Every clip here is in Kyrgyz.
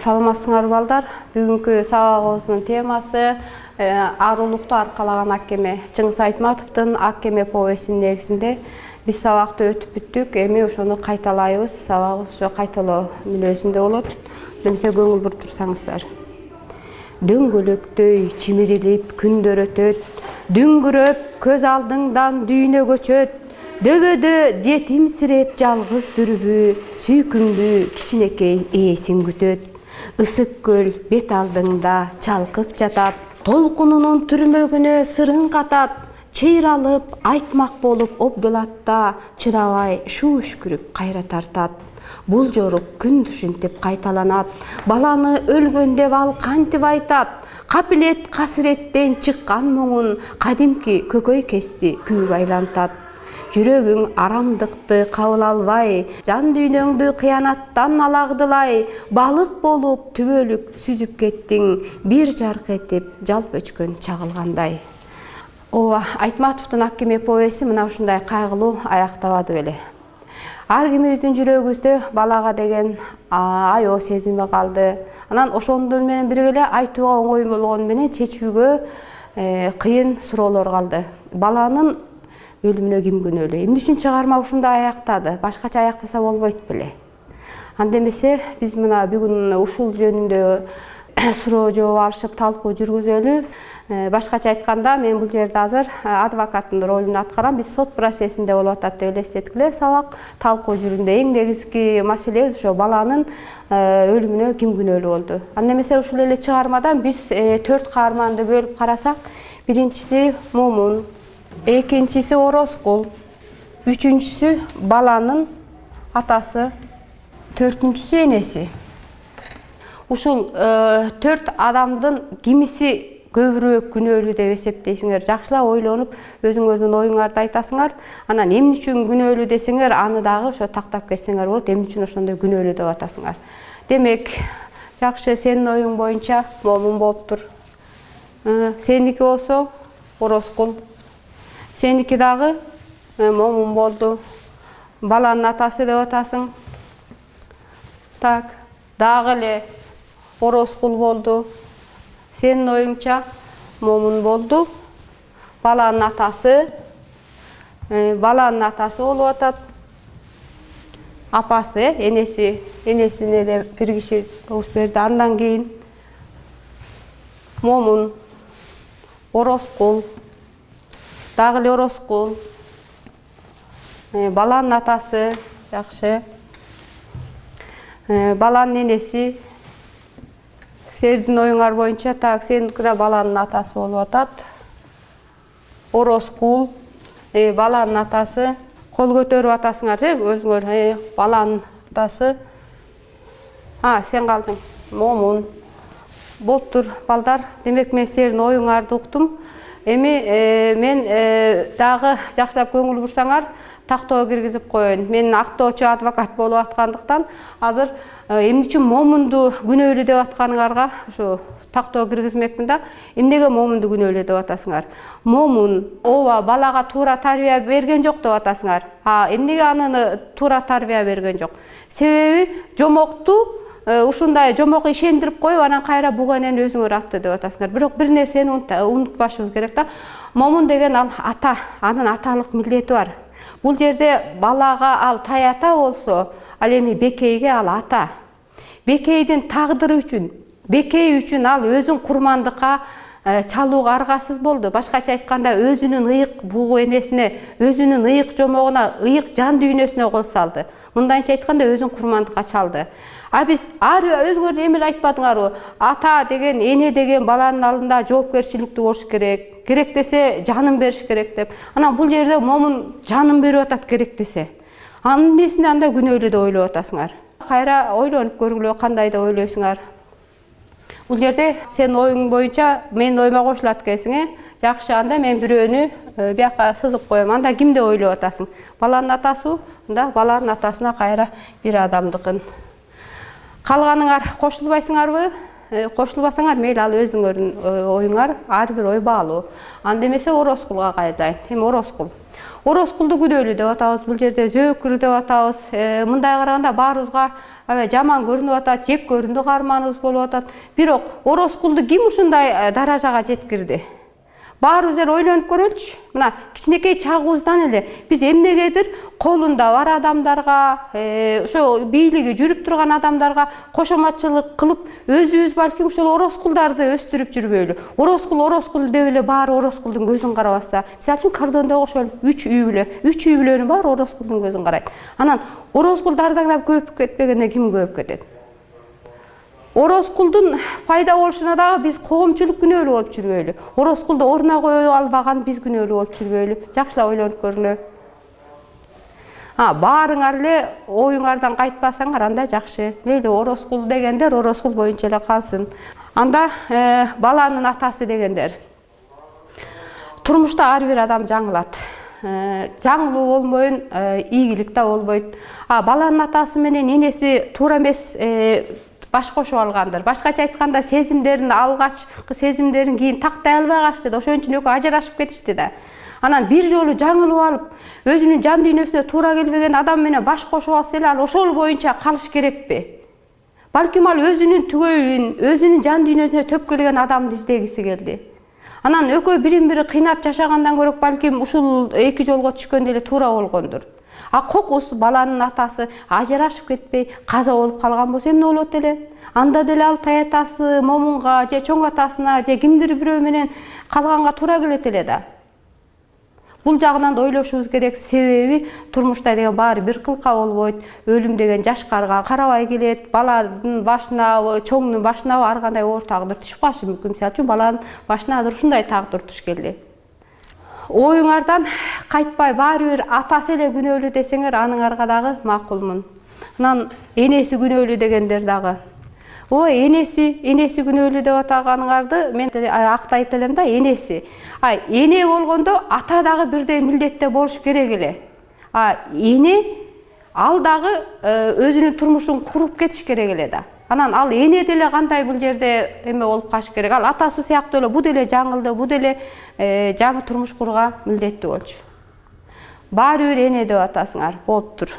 Саламатсыңар балдар. Бүгүнкү сабагыбыздын темасы арулукту аркалаган Акеме Чыңгыз Айтматовдун Акеме повестинин негизинде биз сабакты өтүп бүттүк. Эми ошону кайталайбыз. Сабагыбыз ошо кайталоо мүнөзүндө болот. Демесе көңүл буруп турсаңыздар. Дөңгөлөктөй чимирилип күндөр өтөт. Дүңгүрөп көз алдыңдан дүйнө көчөт. Дөбөдө жетимсиреп жалгыз дүрбү, сүйкүңдү кичинекей ээсин күтөт. Ысык көл бет алдыңда чалкып жатат. Толкунунун түрмөгүнө сырын катат. Чыйралып айтмак болуп обдулатта, чыдабай шу үшкүрүп кайра тартат. Бул жорук күн түшүнтүп кайталанат. Баланы өлгөн деп ал кантип айтат. Капилет касыреттен чыккан муңун кадимки көкөй кести күүгө айлантат. Жүрөгүң арамдыкты кабыл албай, жан дүйнөңдү кыянаттан алагдылай, балык болуп түбөлүк сүзүп кеттиң, бир жарк этип жалп өчкөн чагылгандай. Ооба, Айтматовдун Акеме повести мына ушундай кайгылуу аяктабады беле. Ар кимибиздин жүрөгүбүздө балага деген аябоо сезими калды. Анан ошондон менен бирге эле айтууга оңой болгону менен чечүүгө кыйын суроолор калды. Баланын өлүмүнө ким күнөөлүү? Эмне үчүн чыгарма ушундай аяктады? Башкача аяктаса болбойт беле? Анда эмесе биз мына бүгүн ушул жөнүндө суроо жооп алышып талкуу жүргүзөлү. Башкача айтканда, мен бул жерде азыр адвокаттын ролун аткарам. Биз сот процессинде болуп атат деп элестеттик эле. Сабак талкуу жүрүндө эң негизги маселе ошо баланын өлүмүнө ким күнөөлүү болду. Анда эмесе ушул эле чыгармадан биз 4 каарманды бөлүп карасак, биринчиси Момун, экинчиси Орозкул, үчүнчүсү баланын атасы, төртүнчүсү энеси. Ушул 4 адамдын кимиси көбүрөөк күнөөлүү деп эсептейсиңер? Жакшылап ойлонуп, өзүңөрдүн оюңарды айтасыңар. Анан эмне үчүн күнөөлүү десеңер, аны дагы ошо тактап кетсеңер болот. Эмне үчүн ошондой күнөөлүү деп атасыңар? Демек, жакшы, сенин оюң боюнча Момун болуптур. Сеники болсо Орозкул. Сеники дагы Момун болду. Баланын атасы деп атасың. Так, дагы эле Орозкул болду. Сенин оюңча Момун болду. Баланын атасы болуп атат. Апасы, энесине де бир киши добуш берди. Андан кийин Момун, Орозкул, дагы эле Орозкул, баланын атасы, жакшы. Баланын энеси, силердин оюңар боюнча, так, сеники да баланын атасы болуп атат. Орозкул, баланын атасы, кол көтөрүп атасыңар же, өзүңөр, баланын атасы. Сен калдың, Момун. Болуптур, балдар. Демек, мен силердин оюңарды уктум. Эми мен дагы жакшылап көңүл бурсаңар, тактоого киргизип коеюн. Мен актоочу адвокат болуп аткандыктан, азыр эмне үчүн Момунду күнөөлүү деп атканыңарга ушу тактоого киргизмекмин да. Эмнеге Момунду күнөөлүү деп атасыңар? Момун ооба балага туура тарбия берген жок деп атасыңар. Эмнеге аны туура тарбия берген жок? Себеби жомокту ушундай жомок ишендирип коюп, анан кайра буга энени өзүңөр атты деп атасыңар. Бирок бир нерсени унутпашыбыз керек да. Момун деген ал ата, анын аталык милдети бар. Бул жерде балага ал тайата болсо, ал эми Бекейге ал ата. Бекейдин тагдыры үчүн, Бекей үчүн ал өзүн курмандыкка чалууга аргасыз болду. Башкача айтканда, өзүнүн ыйык бугу энесине, өзүнүн ыйык жомогуна, ыйык жан дүйнөсүнө кол салды. Мындайча айтканда, өзүн курмандыкка чалды. Биз өзүңөр эме эле айтпадыңарбы? Ата деген, эне деген баланын алдында жоопкерчиликтүү болуш керек. Керек десе жанын бериш керек деп. Анан бул жерде Момун жанын берип атат керек десе. Анын эмнесине анда күнөөлүү деп ойлоп атасыңар? Кайра ойлонуп көргүлө, кандай деп ойлойсуңар? Бул жерде сен оюң боюнча менин оюма кошулат экенсиң, Жакшы, анда мен бирөөнү бияка сызып коем. Анда кимди ойлоп атасың? Баланын атасыбы? Анда баланын атасына кайра бир адамдыкын. Калганыңар кошулбайсыңарбы? кошулбасаңар мейли ал өзүңөрдүн оюңар, ар бир ой баалуу. Анда эмесе Орозкулга кайрылайын. Эми Орозкулду күнөөлүү деп атабыз, бул жерде зөөкүр деп атабыз. Мындай караганда баарыбызга жаман көрүнүп атат, жек көрүндү каарманыбыз болуп атат. Бирок Орозкулду ким ушундай даражага жеткирди? Баарыбыз эле ойлонуп көрөлүчү. Мына кичинекей чагыбыздан эле биз эмнегедир колунда бар адамдарга, ошо бийлиги жүрүп турган адамдарга кошоматчылык кылып, өзүбүз балким ушул Орозкулдарды өстүрүп жүрбөйлү. Орозкул деп эле баары Орозкулдун көзүн карабаса, мисалы үчүн Кордондогу ошол 3 үй бүлөнүн баары Орозкулдун көзүн карайт. Анан Орозкул дардаңдап көп кетпегенде ким көп кетет? Орозкулдун пайда болушуна дагы биз коомчулук күнөөлүү болуп жүрбөйлү. Орозкулду ордуна кое албаган биз күнөөлүү болуп жүрбөйлү. Жакшылап ойлонуп көрүлү. Баарыңар эле оюңардан кайтпасаңар анда жакшы. Мейли Орозкул дегендер Орозкул боюнча эле калсын. Анда баланын атасы дегендер. Турмушта ар бир адам жаңылат. Жаңылуу болмойын, ийгилик да болбойт. Баланын атасы менен энеси туура эмес баш кошуп алгандыр. Башкача айтканда сезимдерин алгачкы сезимдерин кийин тактай албай калышты да, ошон үчүн экөө ажырашып кетишти да. Анан бир жолу жаңылып алып, өзүнүн жан дүйнөсүнө туура келбеген адам менен баш кошуп алса эле ал ошол боюнча калыш керекпи? Балким ал өзүнүн түгөйүн, өзүнүн жан дүйнөсүнө төп келген адамды издегиси келди. Анан экөө бирин-бири кыйнап жашагандан көрөк балким ушул эки жолго түшкөн деле туура болгондур. Кокус баланын атасы ажырашып кетпей каза болуп калган болсо эмне болот эле? Анда деле ал таятасы, момунга же чоң атасына же кимдир бирөө менен калганга туура келет эле да. Бул жагынан да ойлошубуз керек. Себеби турмушта деген баары бир кылка болбойт. Өлүм деген жашкарга карабай келет. Баланын башына, чоңдун башына ар кандай оор тагдыр түшүп калышы мүмкүн. Мисалы үчүн баланын башына азыр ушундай тагдыр туш келди. Оюңардан кайтпай баары бир атасы эле күнөөлүү десеңер, аныңарга дагы макулмун. Анан энеси күнөөлүү дегендер дагы. Энеси күнөөлүү деп атаганыңарды мен актайт элем да, энеси. Эне болгондо ата дагы бирдей милдетте болуш керек эле. Эне ал дагы өзүнүн турмушун куруп кетиш керек эле да. Анан ал эне деле кандай бул жерде эме болуп калыш керек. Ал атасы сыяктуу эле бу деле жаңылды, бу деле жаңы турмуш курууга милдеттүү болчу. Баары бир эне деп атасыңар, болуптур.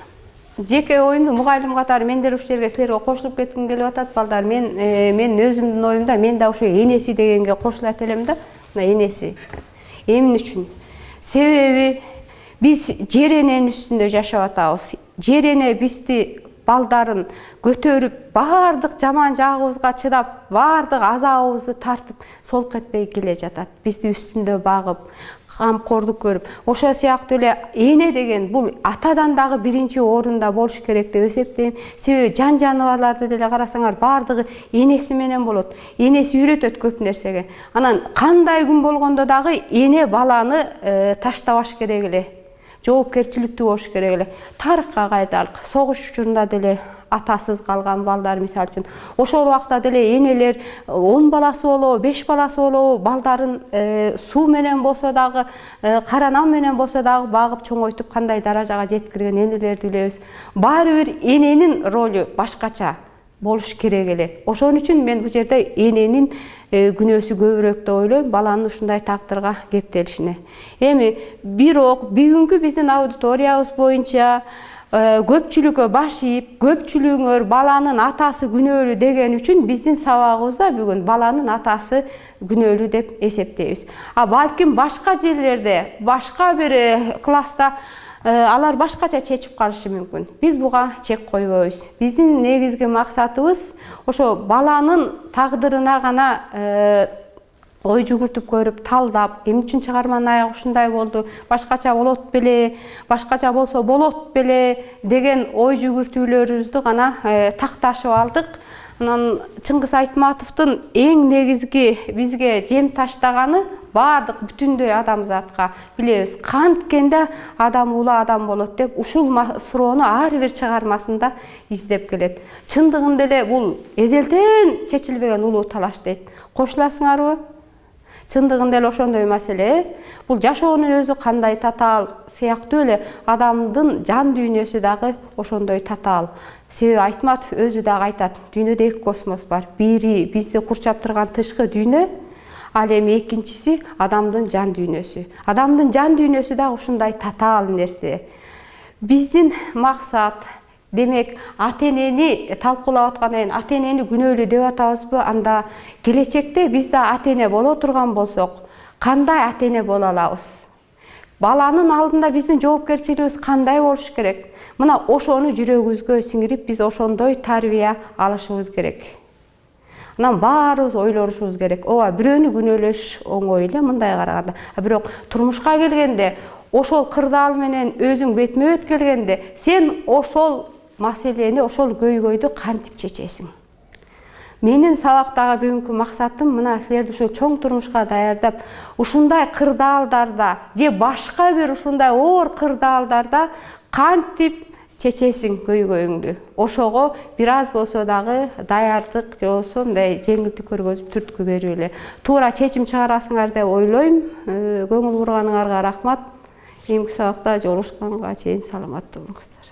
Жеке оюмду мугалим катары мендер ушул жерге силерге кошулуп кетким келип атат, балдар. Мен өзүмдүн оюмда мен да ушу энеси дегенге кошулат элем да. Энеси. Эмне үчүн? Себеби биз жер эненин үстүндө жашап атабыз. Жер эне бизди балдарын көтөрүп, баардык жаман жагыбызга чыдап, баардык азабыбызды тартып, солк этпей келе жатат. Бизди үстүндө багып, камкордук көрүп, ошо сыяктуу эле эне деген бул атадан дагы биринчи орунда болуш керек деп эсептейм. Себеби жан жаныбарларды деле карасаңар, баардыгы энеси менен болот. Энеси үйрөтөт көп нерсеге. Анан кандай күн болгондо дагы эне баланы таштабаш керек эле. Жоопкерчиликтүү болуш керек эле. Тарыхка кайталык. Согуш учурунда деле атасыз калган балдар, мисалы үчүн, ошол убакта деле энелер 10 баласы болобу, 5 баласы болобу, балдарын суу менен болсо дагы, кара нан менен болсо дагы багып чоңойтуп кандай даражага жеткирген энелерди билебиз. Баары бир эненин ролу башкача болуш керек эле. Ошон үчүн мен бул жерде эненин күнөөсү көбүрөөк деп ойлойм, баланын ушундай тагдырга кептелишине. Эми бирок бүгүнкү биздин аудиториябыз боюнча көпчүлүккө баш ийип, көпчүлүгүңөр баланын атасы күнөөлүү деген үчүн биздин сабагыбызда бүгүн баланын атасы күнөөлүү деп эсептейбиз. Балким башка жерлерде, башка бир класста алар башкача чечип калышы мүмкүн. Биз буга чек койбойбуз. Биздин негизги максатыбыз ошо баланын тагдырына гана ой жүгүртүп көрүп, талдап, эмне үчүн чыгарманын аягы ушундай болду, башкача болот беле, башкача болсо болот беле деген ой жүгүртүүлөрүбүздү гана такташып алдык. Анан Чыңгыз Айтматовдун эң негизги бизге жем таштаганы баардык бүтүндөй адамзатка билебиз. Канткенде адам улуу адам болот деп ушул суроону ар бир чыгармасында издеп келет. Чындыгында эле бул эзелден чечилбеген улуу талаш дейт. Кошуласыңарбы? Чындыгында эле ошондой маселе. Бул жашоонун өзү кандай татаал сыяктуу эле адамдын жан дүйнөсү дагы ошондой татаал. Себеби Айтматов өзү дагы айтат, дүйнөдө эки космос бар. Бири бизди курчап турган тышкы дүйнө, ал эми экинчиси адамдын жан дүйнөсү. Адамдын жан дүйнөсү дагы ушундай татаал нерсе. Биздин максат, демек, ата-энени талкуулап аткандан кийин ата-энени күнөөлүү деп атабызбы? Анда келечекте биз да ата-эне боло турган болсок, кандай ата-эне боло алабыз? Баланын алдында биздин жоопкерчилигибиз кандай болуш керек? Мына ошону жүрөгүбүзгө сиңирип, биз ошондой тарбия алышыбыз керек. Анан баарыбыз ойлонушубуз керек. Ооба, бирөөнү күнөөлөш оңой эле мындай караганда. Бирок турмушка келгенде, ошол кырдаал менен өзүң бетме-бет келгенде, сен ошол маселени, ошол көйгөйдү кантип чечесиң? Менин сабактагы бүгүнкү максатым мына силерди ушул чоң турмушка даярдап, ушундай кырдаалдарда же башка бир ушундай оор кырдаалдарда кантип чечесиң көйгөйүңдү. Ошого бир аз болсо дагы даярдык же болсо мындай жеңилдик көргөзүп түрткү берип эле туура чечим чыгарасыңар деп ойлойм. Көңүл бурганыңарга рахмат. Кийинки сабакта жолугушканга чейин саламаттуу болуңуздар.